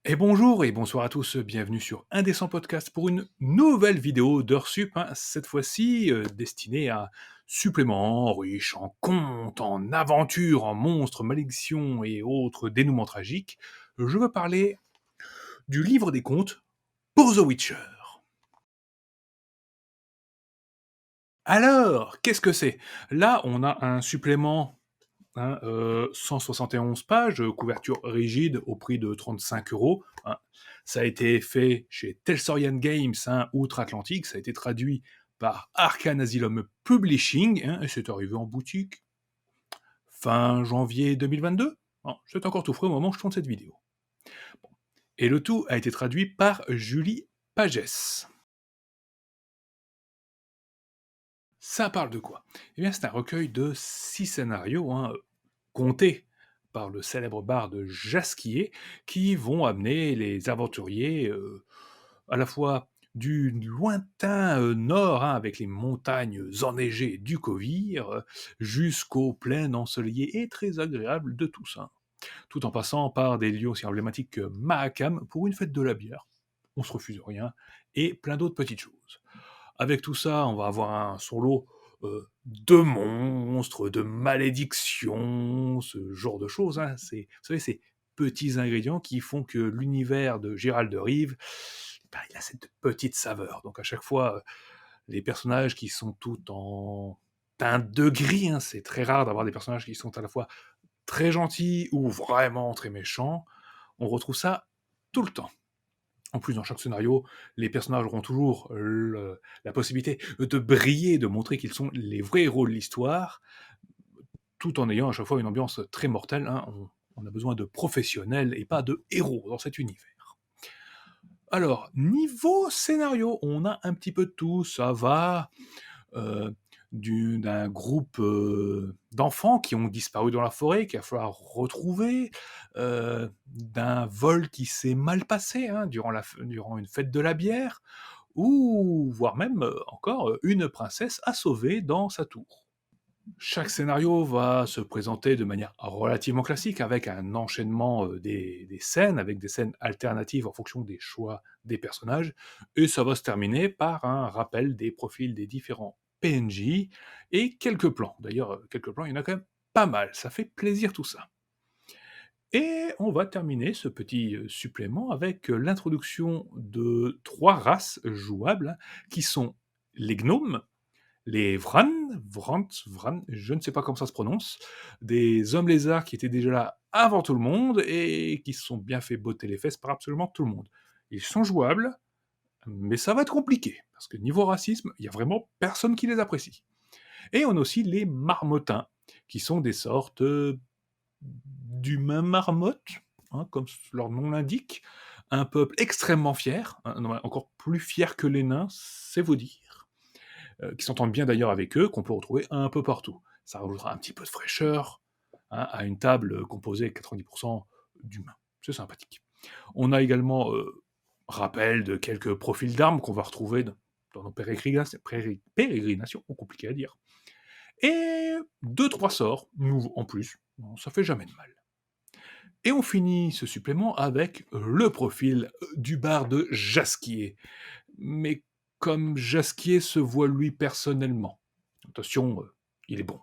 Et bonjour et bonsoir à tous, bienvenue sur Indécent Podcast pour une nouvelle vidéo d'heures sup, hein, cette fois-ci destinée à suppléments riches en contes, en aventures, en monstres, malédictions et autres dénouements tragiques. Je veux parler du livre des contes pour The Witcher. Alors, qu'est-ce que c'est? Là, on a un supplément, hein, 171 pages, couverture rigide au prix de 35 €. Hein. Ça a été fait chez Telsorian Games, hein, outre-Atlantique. Ça a été traduit par Arcane Asylum Publishing, hein, et c'est arrivé en boutique fin janvier 2022. Bon, c'est encore tout frais au moment où je tourne cette vidéo. Et le tout a été traduit par Julie Pagès. Ça parle de quoi? Eh bien, c'est un recueil de 6 scénarios, hein, contés par le célèbre barde Jasquier, qui vont amener les aventuriers à la fois du lointain nord, hein, avec les montagnes enneigées du Covir, jusqu'aux plaines ensoleillées et très agréables de Toussaint, tout en passant par des lieux aussi emblématiques que Mahakam pour une fête de la bière, on se refuse rien, et plein d'autres petites choses. Avec tout ça, on va avoir un son lot de monstres, de malédictions, ce genre de choses, hein. C'est, vous savez, ces petits ingrédients qui font que l'univers de Gérald de Rive, bah, il a cette petite saveur. Donc à chaque fois, les personnages qui sont tout en teinte de gris, hein, c'est très rare d'avoir des personnages qui sont à la fois très gentils ou vraiment très méchants. On retrouve ça tout le temps. En plus, dans chaque scénario, les personnages auront toujours la possibilité de briller, de montrer qu'ils sont les vrais héros de l'histoire, tout en ayant à chaque fois une ambiance très mortelle, hein. On a besoin de professionnels et pas de héros dans cet univers. Alors, niveau scénario, on a un petit peu de tout. Ça va euh, d'un groupe d'enfants qui ont disparu dans la forêt, qu'il va falloir retrouver, d'un vol qui s'est mal passé, hein, durant une fête de la bière, ou voire même encore une princesse à sauver dans sa tour. Chaque scénario va se présenter de manière relativement classique, avec un enchaînement des scènes, avec des scènes alternatives en fonction des choix des personnages, et ça va se terminer par un rappel des profils des différents PNJ, et quelques plans. D'ailleurs, quelques plans, il y en a quand même pas mal, ça fait plaisir tout ça. Et on va terminer ce petit supplément avec l'introduction de 3 races jouables, hein, qui sont les gnomes, les Vran, je ne sais pas comment ça se prononce, des hommes lézards qui étaient déjà là avant tout le monde et qui se sont bien fait botter les fesses par absolument tout le monde. Ils sont jouables, mais ça va être compliqué, parce que niveau racisme, il y a vraiment personne qui les apprécie. Et on a aussi les marmottins, qui sont des sortes d'humains marmottes, hein, comme leur nom l'indique, un peuple extrêmement fier, hein, encore plus fier que les nains, c'est vous dire, qui s'entendent bien d'ailleurs avec eux, qu'on peut retrouver un peu partout. Ça rajoutera un petit peu de fraîcheur, hein, à une table composée 90% d'humains. C'est sympathique. On a également rappel de quelques profils d'armes qu'on va retrouver dans nos pérégrinations, compliqué à dire. Et deux, trois sorts, nouveaux en plus. Bon, ça fait jamais de mal. Et on finit ce supplément avec le profil du barde Jasquier. Mais comme Jasquier se voit lui personnellement. Attention, il est bon.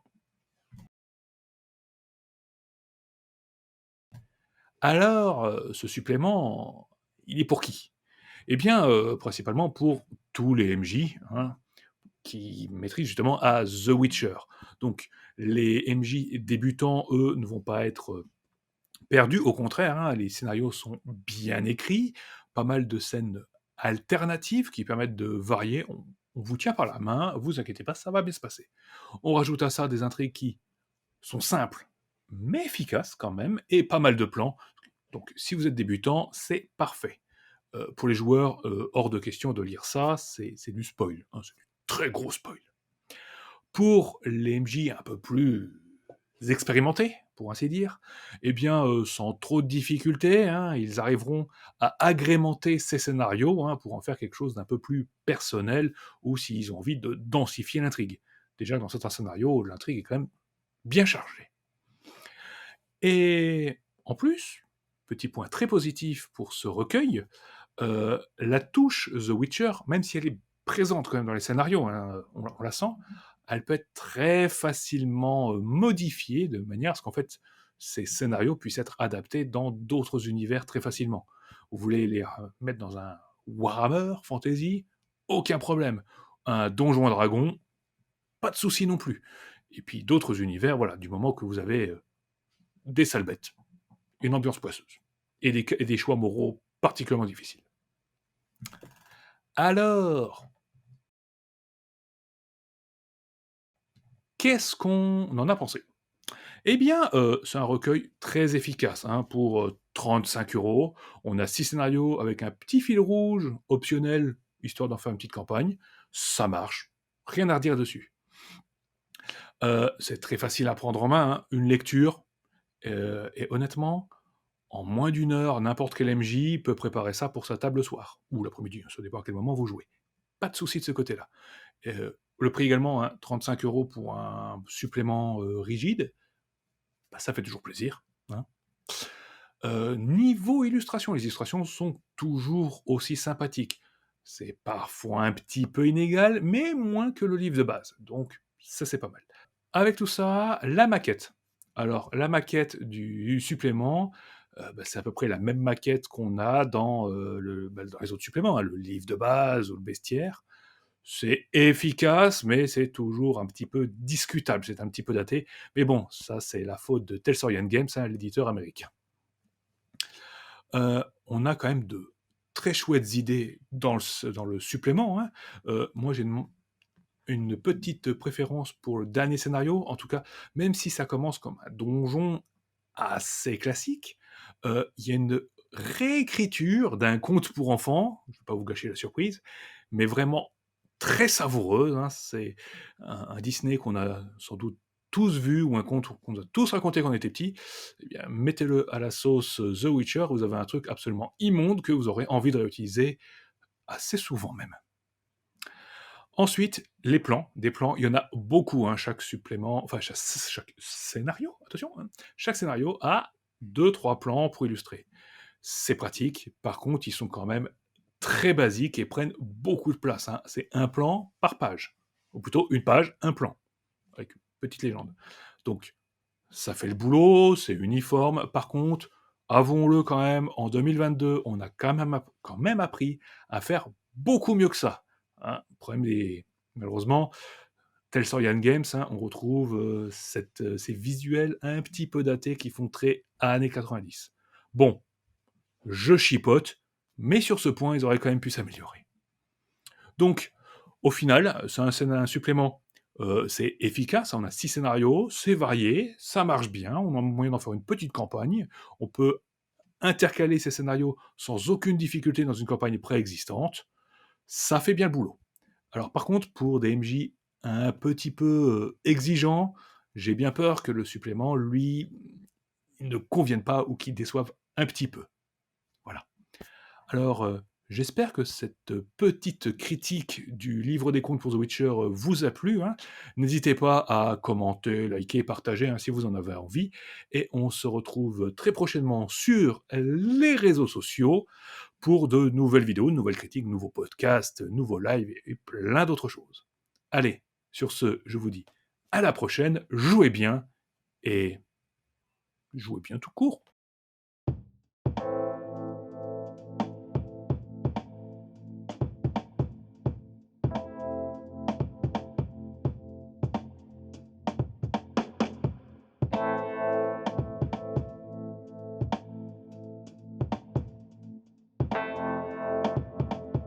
Alors, ce supplément, il est pour qui? Eh bien, principalement pour tous les MJ, hein, qui maîtrisent justement à The Witcher. Donc, les MJ débutants, eux, ne vont pas être perdus, au contraire, hein, les scénarios sont bien écrits, pas mal de scènes alternatives qui permettent de varier. On vous tient par la main, vous inquiétez pas, ça va bien se passer. On rajoute à ça des intrigues qui sont simples, mais efficaces quand même, et pas mal de plans. Donc, si vous êtes débutant, c'est parfait. Pour les joueurs, hors de question de lire ça, c'est du spoil, hein, c'est du très gros spoil. Pour les MJ un peu plus expérimentés, pour ainsi dire, eh bien, sans trop de difficultés, hein, ils arriveront à agrémenter ces scénarios, hein, pour en faire quelque chose d'un peu plus personnel, ou s'ils ont envie de densifier l'intrigue. Déjà, dans certains scénarios, l'intrigue est quand même bien chargée. Et en plus, petit point très positif pour ce recueil, la touche The Witcher, même si elle est présente quand même dans les scénarios, hein, on la sent, elle peut être très facilement modifiée de manière à ce qu'en fait ces scénarios puissent être adaptés dans d'autres univers très facilement. Vous voulez les mettre dans un Warhammer Fantasy, aucun problème. Un Donjon et Dragon, pas de souci non plus. Et puis d'autres univers, voilà, du moment que vous avez des sales bêtes, une ambiance poisseuse, et des choix moraux particulièrement difficiles. Alors, qu'est-ce qu'on en a pensé? Eh bien, c'est un recueil très efficace, hein, pour 35 €. On a 6 scénarios avec un petit fil rouge optionnel, histoire d'en faire une petite campagne. Ça marche, rien à redire dessus. C'est très facile à prendre en main, hein, une lecture, et honnêtement, en moins d'1 heure, n'importe quel MJ peut préparer ça pour sa table le soir, ou l'après-midi, ça dépend à quel moment vous jouez. Pas de souci de ce côté-là. Le prix également, hein, 35 € pour un supplément rigide, bah, ça fait toujours plaisir, hein. Niveau illustration, les illustrations sont toujours aussi sympathiques. C'est parfois un petit peu inégal, mais moins que le livre de base, donc ça c'est pas mal. Avec tout ça, la maquette. Alors la maquette du supplément, bah, c'est à peu près la même maquette qu'on a dans, dans les autres suppléments, hein, le livre de base ou le bestiaire. C'est efficace, mais c'est toujours un petit peu discutable, c'est un petit peu daté. Mais bon, ça, c'est la faute de Telsorian Games, hein, l'éditeur américain. On a quand même de très chouettes idées dans le supplément, hein. Moi, j'ai une petite préférence pour le dernier scénario, en tout cas, même si ça commence comme un donjon assez classique, il y a une réécriture d'un conte pour enfants, je ne vais pas vous gâcher la surprise, mais vraiment très savoureuse, hein. C'est un Disney qu'on a sans doute tous vu, ou un conte qu'on nous a tous raconté quand on était petits. Eh bien, mettez-le à la sauce The Witcher, vous avez un truc absolument immonde que vous aurez envie de réutiliser assez souvent même. Ensuite, les plans. Des plans, il y en a beaucoup, hein, chaque supplément, enfin chaque scénario, attention, hein, chaque scénario a 2-3 plans pour illustrer. C'est pratique, par contre, ils sont quand même très basiques et prennent beaucoup de place, hein. C'est un plan par page, ou plutôt une page, un plan, avec une petite légende. Donc, ça fait le boulot, c'est uniforme. Par contre, avouons-le quand même, en 2022, on a quand même appris à faire beaucoup mieux que ça, hein. Le problème des malheureusement, Telsorian Games, hein, on retrouve, ces visuels un petit peu datés qui font très années 90. Bon, je chipote, mais sur ce point, ils auraient quand même pu s'améliorer. Donc, au final, c'est un supplément, c'est efficace, on a 6 scénarios, c'est varié, ça marche bien, on a moyen d'en faire une petite campagne, on peut intercaler ces scénarios sans aucune difficulté dans une campagne préexistante, ça fait bien le boulot. Alors par contre, pour des MJ un petit peu, exigeants, j'ai bien peur que le supplément, lui, ne convienne pas ou qu'il déçoive un petit peu. Voilà. Alors, j'espère que cette petite critique du livre des contes pour The Witcher, vous a plu, hein. N'hésitez pas à commenter, liker, partager, hein, si vous en avez envie, et on se retrouve très prochainement sur les réseaux sociaux pour de nouvelles vidéos, de nouvelles critiques, de nouveaux podcasts, nouveaux lives et plein d'autres choses. Allez, sur ce, je vous dis à la prochaine, jouez bien et jouez bien tout court.